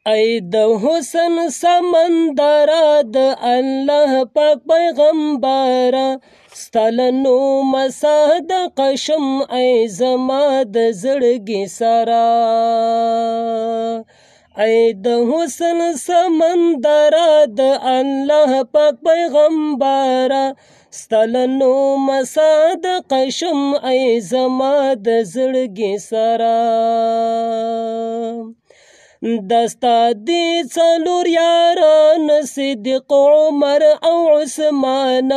ای د حسن سمندره د الله پاک پیغمبره ستلنو مصادقه شم ای زما د زړګي سره ای د حسن سمندره د الله پاک پیغمبره ستلنو مصادقه شم ای زما د زړګي سره دستا دی څلور یاران صدیق عمر او عثمان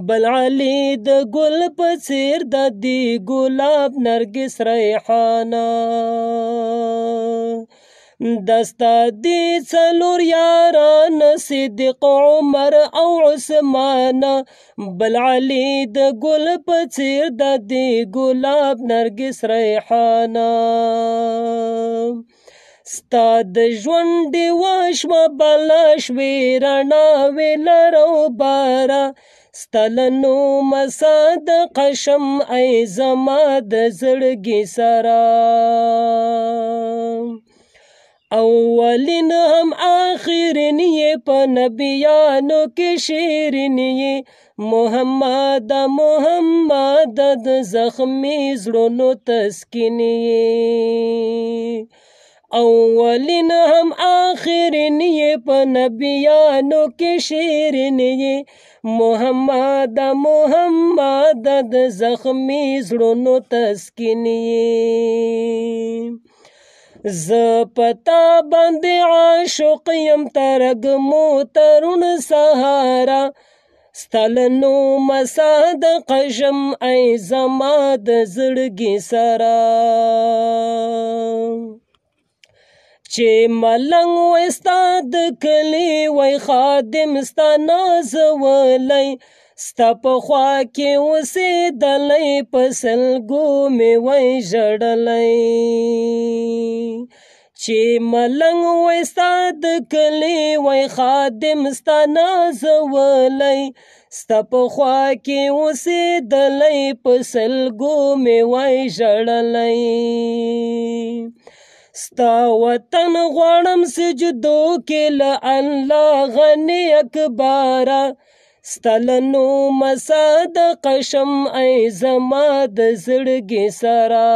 بل علی د ګل په څیر د دی ګلاب نرګس ریحانه دستا دی څلور یاران صدیق عمر او عثمان بل علی د ګل په څیر د دی ګلاب نرګس ریحانه ستا د ژوند وشمه بلا شوې رڼا وې لرو باره ستلنو مصادقه شم ای زما د زړګي سره اولین هم آخرین یې په نبیانو کې شیرین یې محمد د زخمی زړونو تسکین یې اولین هم آخرین یې په نبیانو کې شیرین یې محمد د زخمی زړونو تسکین یې زه پتا باندې عاشق یم ترګمو ترون سهارا ستلنو مصادقه شم ای زما د زړګي سره چې ملنګ وای ستا د کلي وای خادم ستا نازولی ستا په خوا کې اوسېدلی په سلګو مې وای ژړلی چې ملنګ وای ستا د کلي وای خادم ستا نازولی ستا په خوا کې اوسېدلی په سلګو مې وای ژړلی ستا وطن غواړم سجدو کې له الله غني اکباره ستلنو مصادقه شم ای زما د زړګي سره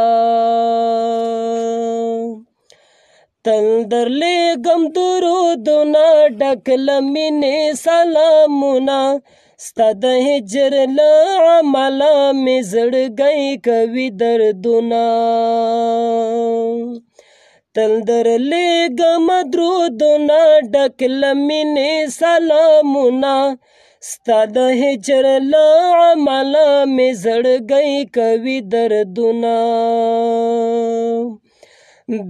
تل درلیږم درودونه ډک له مینې سلامونه ستا د هجر له عمله مې زړګی کوي دردونه تل درلیږم درودونه ډک له مینې سلامونه ستا د هجر له عمله مې زړګی کوي دردونه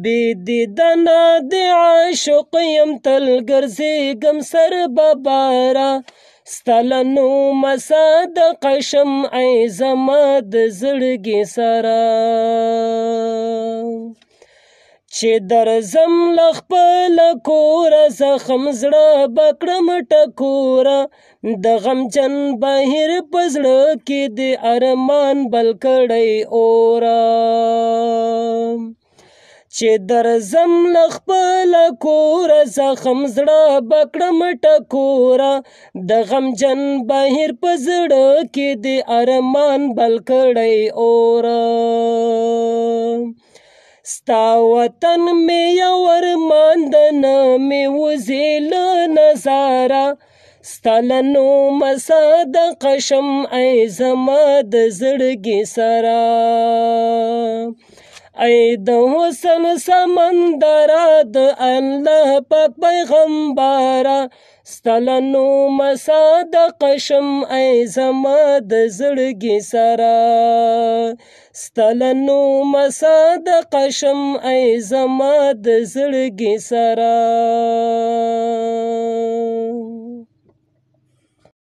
بې دیدنه د عاشق یم تل ګرځېږم سر بباره ستلنو مصادقه شم ای زما د زړګي سره چې درځم له خپله کوره زخم زړه به کړم ټکوره د غمجن بهیر په زړه کې د ارمان بل کړی اوره چې درځم له خپله کوره زخم زړه به کړم ټکوره د غمجن بهیر په زړه کې د ارمان بل کړی اوره ستا وطن مې یو ارمان د نه مې وځې له نظاره ستلنو مصادقه شم ای زما د زړګي سره ای د حسن سمندره د الله پاک پیغمبره ستلنو مصادقه شم ای زما د زړګي سره ستلنو مصادقه شم ای زما د زړګي سره